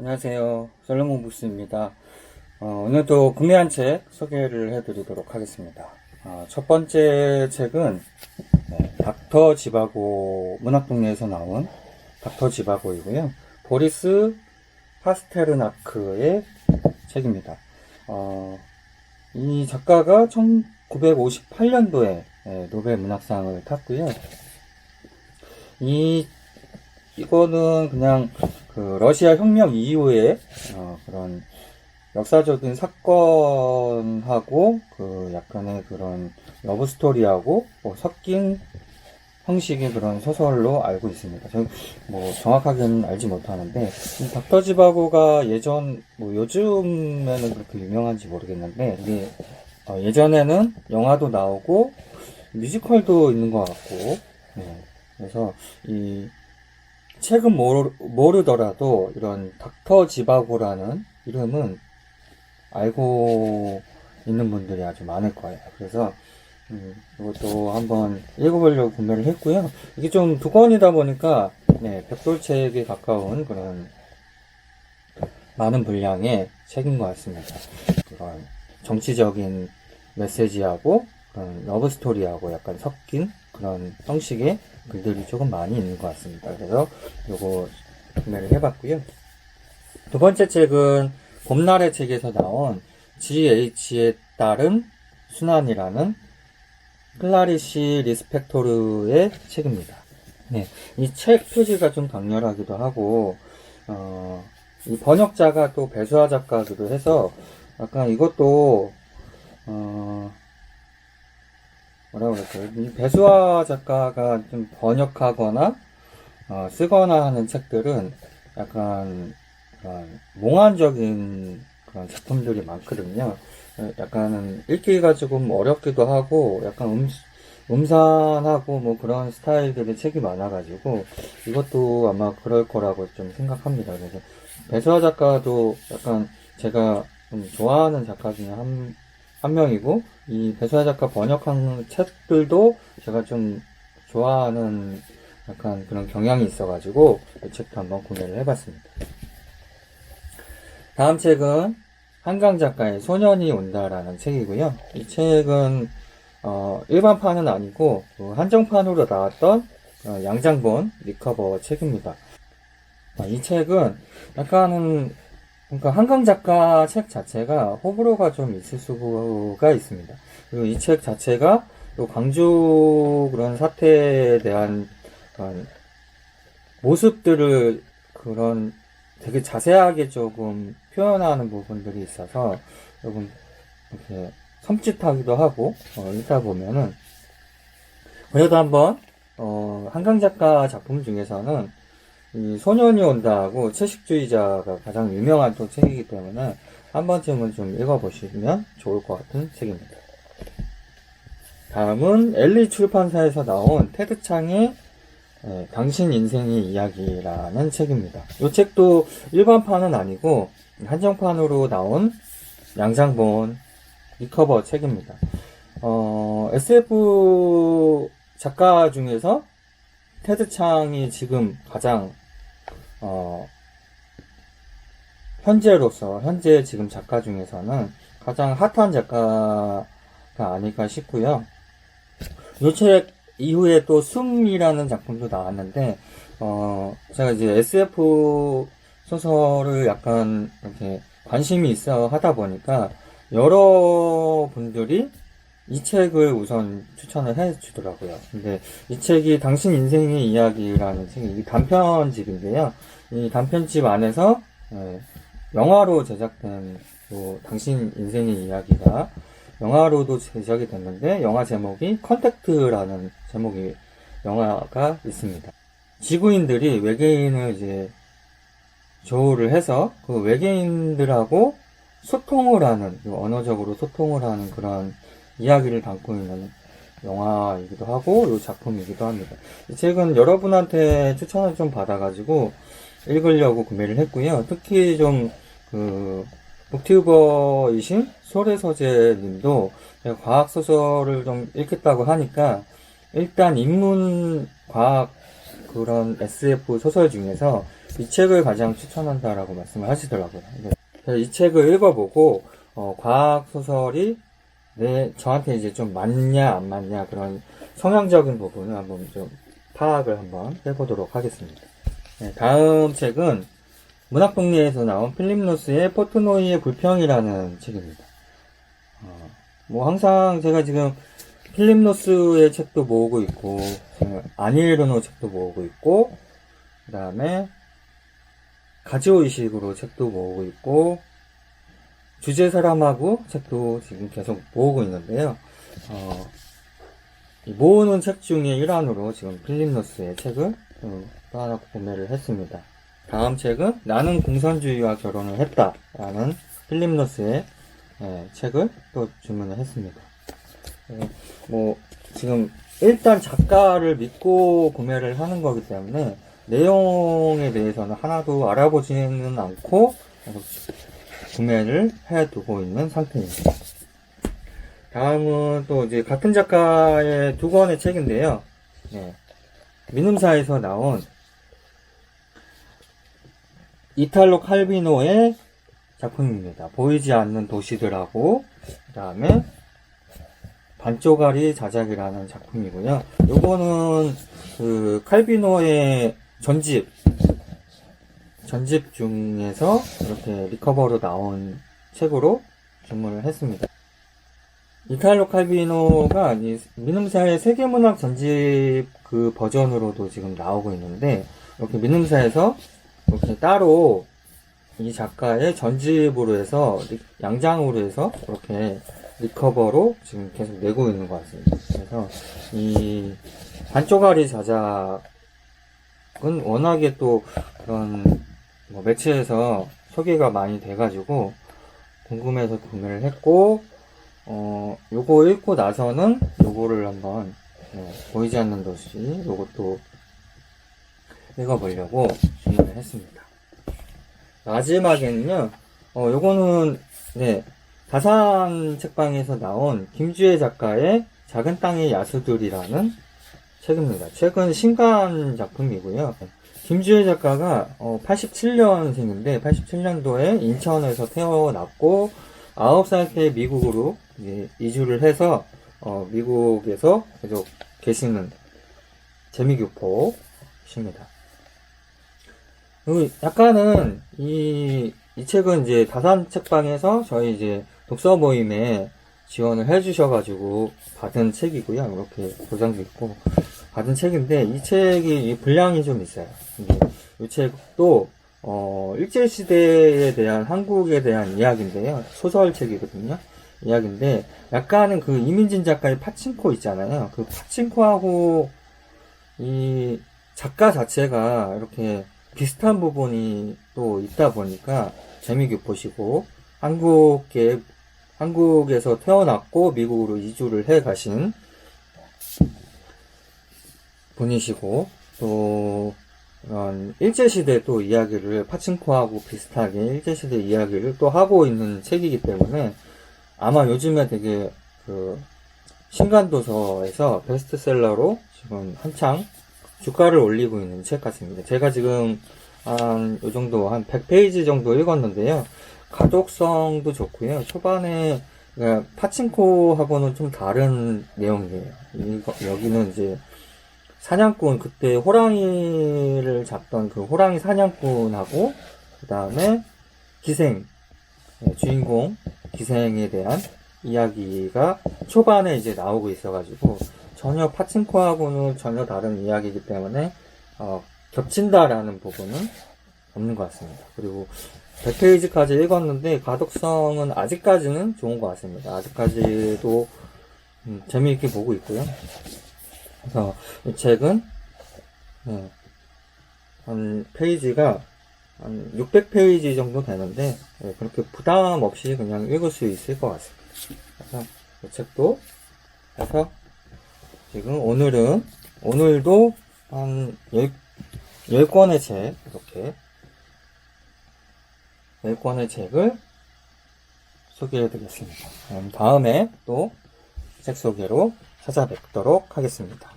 안녕하세요. 솔로몬 부스입니다. 오늘도 구매한 책 소개를 해드리도록 하겠습니다. 첫 번째 책은 닥터 지바고 문학동네에서 나온 닥터 지바고이고요. 보리스 파스테르나크의 책입니다. 이 작가가 1958년도에 노벨 문학상을 탔고요. 이거는 그냥 그 러시아 혁명 이후에 그런 역사적인 사건하고 그 약간의 그런 러브 스토리하고 뭐 섞인 형식의 그런 소설로 알고 있습니다. 저는 뭐 정확하게는 알지 못하는데 닥터 지바고가 뭐 요즘에는 그렇게 유명한지 모르겠는데 이게 예전에는 영화도 나오고 뮤지컬도 있는 것 같고 그래서 이 책은 모르더라도 이런 닥터 지바고라는 이름은 알고 있는 분들이 아주 많을 거예요. 그래서 이것도 한번 읽어보려고 구매를 했고요. 이게 좀 두권이다 보니까 벽돌책에 가까운 그런 많은 분량의 책인 것 같습니다. 그런 정치적인 메시지하고 그런 러브스토리하고 약간 섞인 그런 형식의 글들이 조금 많이 있는 것 같습니다. 그래서 요거 구매를 해봤고요. 두 번째 책은 봄날의 책에서 나온 GH에 따른 순환이라는 클라리시 리스펙토르의 책입니다. 이 책 표지가 좀 강렬하기도 하고 이 번역자가 또 배수아 작가기도 해서 약간 이것도 뭐라고 그럴까요? 이 배수아 작가가 좀 번역하거나 쓰거나 하는 책들은 약간 그런 몽환적인 그런 작품들이 많거든요. 약간은 읽기가 조금 어렵기도 하고 약간 음산하고 뭐 그런 스타일들의 책이 많아가지고 이것도 아마 그럴 거라고 좀 생각합니다. 그래서 배수아 작가도 약간 제가 좀 좋아하는 작가 중에 한 명이고 이 배수아 작가 번역한 책들도 제가 좀 좋아하는 약간 그런 경향이 있어가지고 이 책도 한번 구매를 해봤습니다. 다음 책은 한강 작가의 소년이 온다라는 책이고요. 이 책은 일반판은 아니고 한정판으로 나왔던 양장본 리커버 책입니다. 이 책은 약간은 그러니까 한강 작가 책 자체가 호불호가 좀 있을 수가 있습니다. 그리고 이 책 자체가 또 광주 그런 사태에 대한 그런 모습들을 그런 되게 자세하게 조금 표현하는 부분들이 있어서 조금 이렇게 섬찟하기도 하고 읽다 보면은 그래도 한번 한강 작가 작품 중에서는 이 소년이 온다하고 채식주의자가 가장 유명한 또 책이기 때문에 한 번쯤은 좀 읽어보시면 좋을 것 같은 책입니다. 다음은 엘리 출판사에서 나온 테드 창의 당신 인생의 이야기라는 책입니다. 이 책도 일반판은 아니고 한정판으로 나온 양장본 리커버 책입니다. SF 작가 중에서 테드 창이 지금 가장 현재 지금 작가 중에서는 가장 핫한 작가가 아닐까 싶고요. 이 책 이후에 또 숨이라는 작품도 나왔는데 제가 이제 SF 소설을 약간 이렇게 관심이 있어 하다 보니까 여러 분들이 이 책을 우선 추천을 해 주더라고요. 근데 이 책이 당신 인생의 이야기라는 책이 단편집인데요. 이 단편집 안에서 영화로 제작된 당신 인생의 이야기가 영화로도 제작이 됐는데 영화 제목이 컨택트라는 제목의 영화가 있습니다. 지구인들이 외계인을 이제 조우를 해서 그 외계인들하고 소통을 하는 언어적으로 소통을 하는 그런 이야기를 담고 있는 영화이기도 하고 이 작품이기도 합니다. 이 책은 여러분한테 추천을 좀 받아가지고 읽으려고 구매를 했고요. 특히 좀 북튜버이신 소래서재님도 과학소설을 좀 읽겠다고 하니까 일단 인문 과학 그런 SF 소설 중에서 이 책을 가장 추천한다라고 말씀을 하시더라고요. 그래서 이 책을 읽어보고 과학 소설이 저한테 이제 좀 맞냐 안 맞냐 그런 성향적인 부분을 한번 좀 파악을 한번 해보도록 하겠습니다. 네, 다음 책은 문학동리에서 나온 필립 노스의 포트노이의 불평이라는 책입니다. 뭐 항상 제가 지금 필립 노스의 책도 모으고 있고, 아닐 르노 책도 모으고 있고, 그 다음에 가지오 이식으로 책도 모으고 있고, 주제 사람하고 책도 지금 계속 모으고 있는데요. 이 모으는 책 중에 일환으로 지금 필립 노스의 책을 또 하나 구매를 했습니다. 다음 책은 나는 공산주의와 결혼을 했다 라는 필립 노스의 책을 또 주문을 했습니다. 뭐 지금 일단 작가를 믿고 구매를 하는 거기 때문에 내용에 대해서는 하나도 알아보지는 않고 구매를 해두고 있는 상태입니다. 다음은 또 이제 같은 작가의 두 권의 책인데요. 민음사에서 나온 이탈로 칼비노의 작품입니다. 보이지 않는 도시들하고 그 다음에 반쪽짜리 자작이라는 작품이고요. 요거는 그 칼비노의 전집 중에서 이렇게 리커버로 나온 책으로 주문을 했습니다. 이탈로 칼비노가 민음사의 세계문학 전집 그 버전으로도 지금 나오고 있는데 이렇게 민음사에서 이렇게 따로 이 작가의 전집으로 해서 양장으로 해서 이렇게 리커버로 지금 계속 내고 있는 것 같습니다. 그래서 이 반쪽짜리 자작은 워낙에 또 그런 뭐 매체에서 소개가 많이 돼가지고 궁금해서 구매를 했고 요거 읽고 나서는 요거를 한번 보이지 않는 도시 요것도 읽어보려고 주문을 했습니다. 마지막에는요 요거는 다산 책방에서 나온 김주혜 작가의 작은 땅의 야수들이라는 책입니다. 최근 신간 작품이고요. 김주혜 작가가 87년생인데 87년도에 인천에서 태어났고 9살 때 미국으로 이주를 해서 미국에서 계속 계시는 재미교포십니다. 약간은 이 책은 이제 다산 책방에서 저희 이제 독서 모임에 지원을 해주셔가지고 받은 책이고요. 이렇게 도장도 있고 받은 책인데 이 책이 분량이 좀 있어요. 이 책도 일제시대에 대한 한국에 대한 이야기인데요. 소설책이거든요. 이야기인데 약간은 그 이민진 작가의 파친코 있잖아요. 그 파친코하고 이 작가 자체가 이렇게 비슷한 부분이 또 있다 보니까 재미교포시고 한국에서 태어났고 미국으로 이주를 해 가신 분이시고 또 일제시대 또 이야기를 파친코하고 비슷하게 일제시대 이야기를 또 하고 있는 책이기 때문에 아마 요즘에 되게 그 신간도서에서 베스트셀러로 지금 한창 주가를 올리고 있는 책 같습니다. 제가 지금 요 정도 한 100페이지 정도 읽었는데요. 가독성도 좋고요. 초반에 파친코하고는 좀 다른 내용이에요. 여기는 이제 사냥꾼, 그때 호랑이를 잡던 그 호랑이 사냥꾼하고 그 다음에 기생, 주인공 기생에 대한 이야기가 초반에 이제 나오고 있어가지고 전혀 파친코하고는 전혀 다른 이야기이기 때문에 겹친다라는 부분은 없는 것 같습니다. 그리고 100페이지까지 읽었는데 가독성은 아직까지는 좋은 것 같습니다. 아직까지도 재미있게 보고 있고요. 그래서 이 책은 한 페이지가 한 600페이지 정도 되는데 그렇게 부담 없이 그냥 읽을 수 있을 것 같습니다. 그래서 이 책도 해서 지금 오늘도 한 10권의 책, 이렇게 10권의 책을 소개해 드리겠습니다. 다음에 또 책 소개로 찾아뵙도록 하겠습니다.